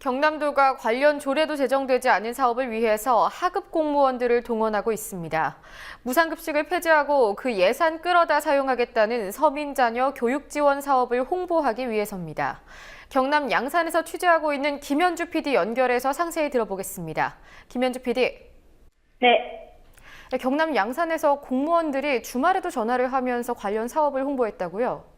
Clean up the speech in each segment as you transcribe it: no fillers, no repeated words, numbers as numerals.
경남도가 관련 조례도 제정되지 않은 사업을 위해서 하급 공무원들을 동원하고 있습니다. 무상급식을 폐지하고 그 예산 끌어다 사용하겠다는 서민자녀 교육 지원 사업을 홍보하기 위해서입니다. 경남 양산에서 취재하고 있는 김현주 PD 연결해서 상세히 들어보겠습니다. 김현주 PD. 네. 경남 양산에서 공무원들이 주말에도 전화를 하면서 관련 사업을 홍보했다고요?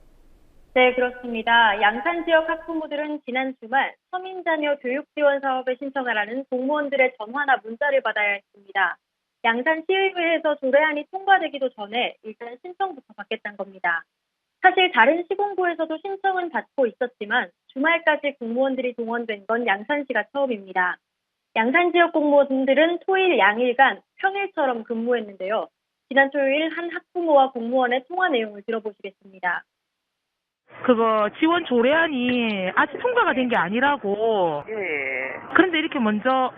네, 그렇습니다. 양산 지역 학부모들은 지난 주말 서민자녀 교육 지원 사업에 신청하라는 공무원들의 전화나 문자를 받아야 했습니다. 양산시의회에서 조례안이 통과되기도 전에 일단 신청부터 받겠다는 겁니다. 사실 다른 시군구에서도 신청은 받고 있었지만 주말까지 공무원들이 동원된 건 양산시가 처음입니다. 양산 지역 공무원들은 토일 양일간 평일처럼 근무했는데요. 지난 토요일 한 학부모와 공무원의 통화 내용을 들어보시겠습니다. 그거 지원 조례안이 아직 통과가 된 게 아니라고. 예, 그런데 이렇게 먼저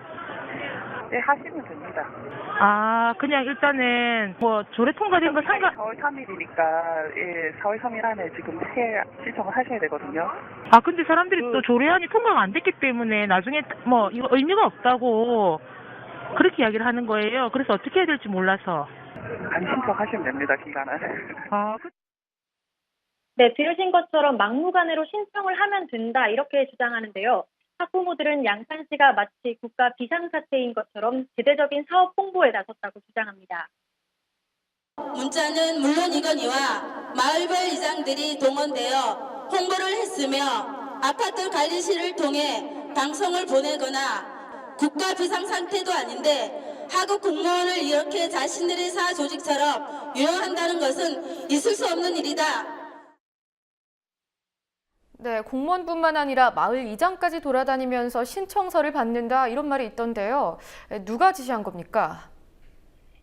네, 하시면 됩니다. 그냥 일단은 뭐 조례 통과된 거 상관. 4월 3일이니까 예, 4월 3일 안에 지금 신청을 하셔야 되거든요. 근데 사람들이 또 조례안이 통과가 안 됐기 때문에 나중에 뭐 이거 의미가 없다고 그렇게 이야기를 하는 거예요. 그래서 어떻게 해야 될지 몰라서. 안 신청하시면 됩니다, 기간은. 네, 들으신 것처럼 막무가내로 신청을 하면 된다 이렇게 주장하는데요. 학부모들은 양산시가 마치 국가 비상사태인 것처럼 제대적인 사업 홍보에 나섰다고 주장합니다. 문자는 물론이거니와 마을별 이장들이 동원되어 홍보를 했으며 아파트 관리실을 통해 방송을 보내거나 국가 비상상태도 아닌데 하급 공무원을 이렇게 자신들의 사조직처럼 유용한다는 것은 있을 수 없는 일이다. 네, 공무원뿐만 아니라 마을 이장까지 돌아다니면서 신청서를 받는다 이런 말이 있던데요. 누가 지시한 겁니까?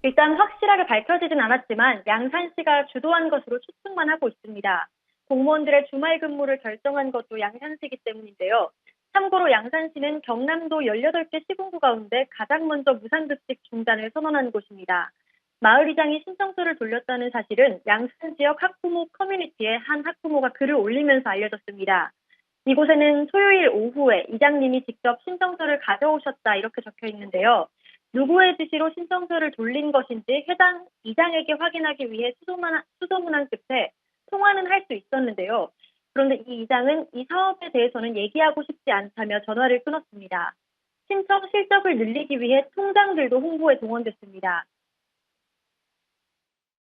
일단 확실하게 밝혀지진 않았지만 양산시가 주도한 것으로 추측만 하고 있습니다. 공무원들의 주말 근무를 결정한 것도 양산시이기 때문인데요. 참고로 양산시는 경남도 18개 시군구 가운데 가장 먼저 무상급식 중단을 선언한 곳입니다. 마을이장이 신청서를 돌렸다는 사실은 양산 지역 학부모 커뮤니티에 한 학부모가 글을 올리면서 알려졌습니다. 이곳에는 토요일 오후에 이장님이 직접 신청서를 가져오셨다 이렇게 적혀 있는데요. 누구의 지시로 신청서를 돌린 것인지 해당 이장에게 확인하기 위해 수소문한 끝에 통화는 할 수 있었는데요. 그런데 이 이장은 이 사업에 대해서는 얘기하고 싶지 않다며 전화를 끊었습니다. 신청 실적을 늘리기 위해 통장들도 홍보에 동원됐습니다.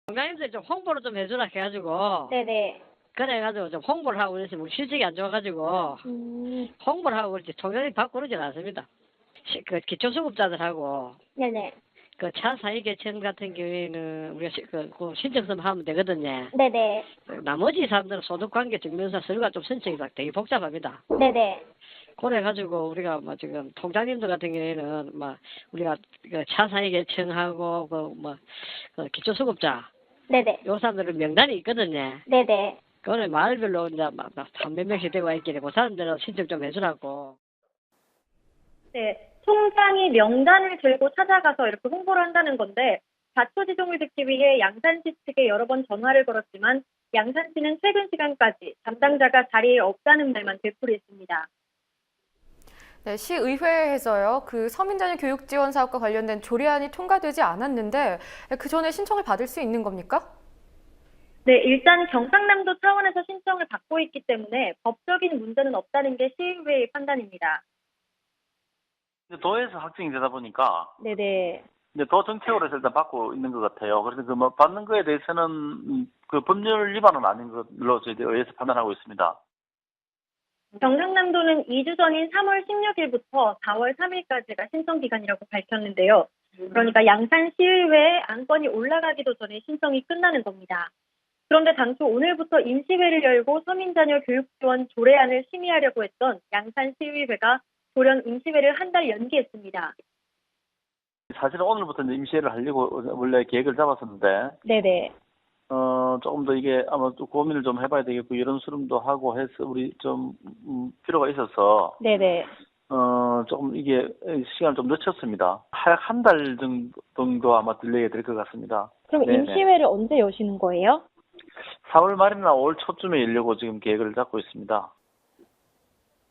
공장님들이 좀 홍보를 좀 해주라 해가지고 네네. 그래가지고 좀 홍보를 하고 그래서 우리 실적이 안 좋아가지고 홍보를 하고 그렇지 통장님 받고 그러진 않습니다. 그 기초수급자들하고 네네. 그 차사익개천 같은 경우에는 우리가 그 신청서만 하면 되거든요. 네네. 나머지 사람들은 소득관계 증명서 서류가 좀 선정이 되게 복잡합니다. 네네. 그래가지고 우리가 뭐 지금 통장님들 같은 경우에는 막 우리가 그 차사익개천하고 그 기초수급자 네네. 요 사람들은 명단이 있거든요. 네네. 그거는 마을별로 이제 몇 명씩 되고 있길래 그 사람들은 신청 좀 해주라고. 네, 총장이 명단을 들고 찾아가서 이렇게 홍보를 한다는 건데 자초지종을 듣기 위해 양산시 측에 여러 번 전화를 걸었지만 양산시는 최근 시간까지 담당자가 자리에 없다는 말만 되풀이했습니다. 네, 시의회에서요. 그 서민자녀 교육 지원 사업과 관련된 조례안이 통과되지 않았는데 그 전에 신청을 받을 수 있는 겁니까? 네, 일단 경상남도 차원에서 신청을 받고 있기 때문에 법적인 문제는 없다는 게 시의회의 판단입니다. 도에서 확정이 되다 보니까 네네. 이제 도 정책으로 해서 일단 받고 있는 것 같아요. 그래서 그 뭐 받는 거에 대해서는 그 법률 위반은 아닌 걸로 저희들 의회에서 판단하고 있습니다. 경상남도는 2주 전인 3월 16일부터 4월 3일까지가 신청 기간이라고 밝혔는데요. 그러니까 양산시의회에 안건이 올라가기도 전에 신청이 끝나는 겁니다. 그런데 당초 오늘부터 임시회를 열고 서민자녀 교육지원 조례안을 심의하려고 했던 양산시의회가 돌연 임시회를 한 달 연기했습니다. 사실은 오늘부터 이제 임시회를 하려고 원래 계획을 잡았었는데 네네. 조금 더 이게 아마 또 고민을 좀 해봐야 되겠고 이런 수렴도 하고 해서 우리 좀 필요가 있어서 네네. 조금 이게 시간을 좀 늦췄습니다. 한 달 정도 아마 딜레이가 될 것 같습니다. 그럼 네네. 임시회를 언제 여시는 거예요? 4월 말이나 5월 초쯤에 열려고 지금 계획을 잡고 있습니다.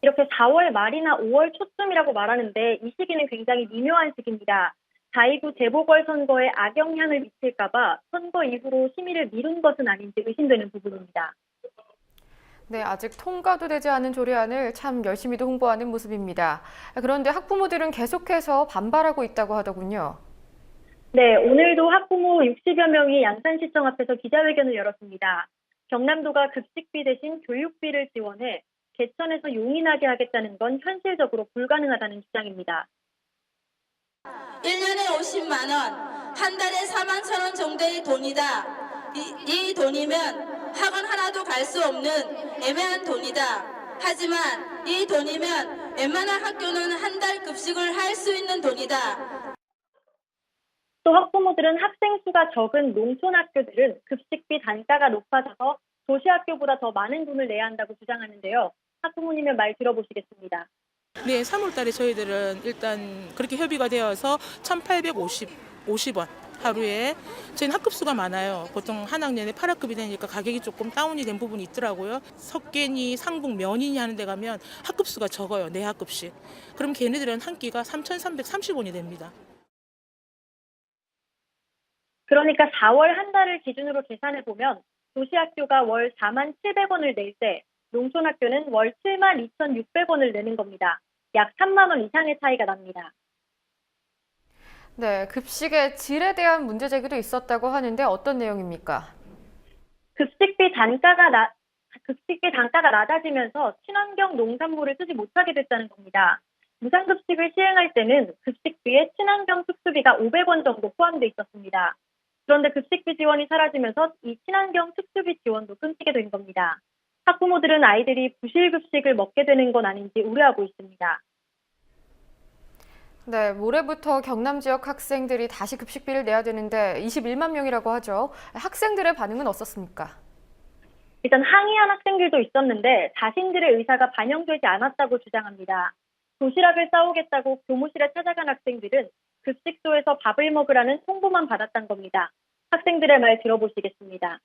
이렇게 4월 말이나 5월 초쯤이라고 말하는데 이 시기는 굉장히 미묘한 시기입니다. 4.29 재보궐선거에 악영향을 미칠까봐 선거 이후로 심의를 미룬 것은 아닌지 의심되는 부분입니다. 네, 아직 통과도 되지 않은 조례안을 참 열심히도 홍보하는 모습입니다. 그런데 학부모들은 계속해서 반발하고 있다고 하더군요. 네, 오늘도 학부모 60여 명이 양산시청 앞에서 기자회견을 열었습니다. 경남도가 급식비 대신 교육비를 지원해 개천에서 용인하게 하겠다는 건 현실적으로 불가능하다는 주장입니다. 1년에 50만 원, 한 달에 4만 1천 원 정도의 돈이다. 이 돈이면 학원 하나도 갈 수 없는 애매한 돈이다. 하지만 이 돈이면 웬만한 학교는 한 달 급식을 할 수 있는 돈이다. 또 학부모들은 학생 수가 적은 농촌 학교들은 급식비 단가가 높아져서 도시 학교보다 더 많은 돈을 내야 한다고 주장하는데요. 학부모님의 말 들어보시겠습니다. 네, 3월 달에 저희들은 일단 그렇게 협의가 되어서 1,850원 하루에. 저희는 학급수가 많아요. 보통 한 학년에 8학급이 되니까 가격이 조금 다운이 된 부분이 있더라고요. 석계니, 상북, 면이니 하는 데 가면 학급수가 적어요. 4학급씩. 그럼 걔네들은 한 끼가 3,330원이 됩니다. 그러니까 4월 한 달을 기준으로 계산해 보면 도시 학교가 월 4만 700원을 낼 때 농촌 학교는 월 7만 2,600원을 내는 겁니다. 약 3만 원 이상의 차이가 납니다. 네, 급식의 질에 대한 문제 제기도 있었다고 하는데 어떤 내용입니까? 급식비 단가가 낮아지면서 친환경 농산물을 쓰지 못하게 됐다는 겁니다. 무상급식을 시행할 때는 급식비에 친환경 특수비가 500원 정도 포함돼 있었습니다. 그런데 급식비 지원이 사라지면서 이 친환경 특수비 지원도 끊기게 된 겁니다. 학부모들은 아이들이 부실급식을 먹게 되는 건 아닌지 우려하고 있습니다. 네, 모레부터 경남 지역 학생들이 다시 급식비를 내야 되는데 21만 명이라고 하죠. 학생들의 반응은 어떻습니까? 일단 항의한 학생들도 있었는데 자신들의 의사가 반영되지 않았다고 주장합니다. 도시락을 싸오겠다고 교무실에 찾아간 학생들은 급식소에서 밥을 먹으라는 통보만 받았던 겁니다. 학생들의 말 들어보시겠습니다.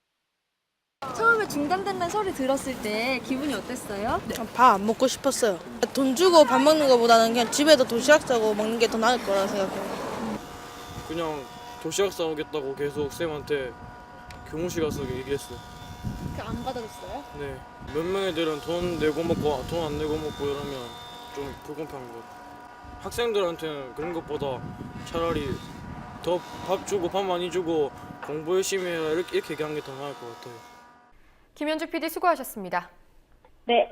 처음에 중단된다는 소리 들었을 때 기분이 어땠어요? 밥 안 먹고 싶었어요. 돈 주고 밥 먹는 것보다는 그냥 집에서 도시락 싸고 먹는 게 더 나을 거라 생각해요. 그냥 도시락 싸오겠다고 계속 쌤한테 교무실 가서 얘기했어. 안 받아줬어요? 네. 몇 명 애들은 돈 내고 먹고 돈 안 내고 먹고 이러면 좀 불공평한 것 같아요. 학생들한테는 그런 것보다 차라리 더 밥 주고 밥 많이 주고 공부 열심히 해라 이렇게 얘기하는 게 더 나을 것 같아요. 김현주 PD 수고하셨습니다. 네,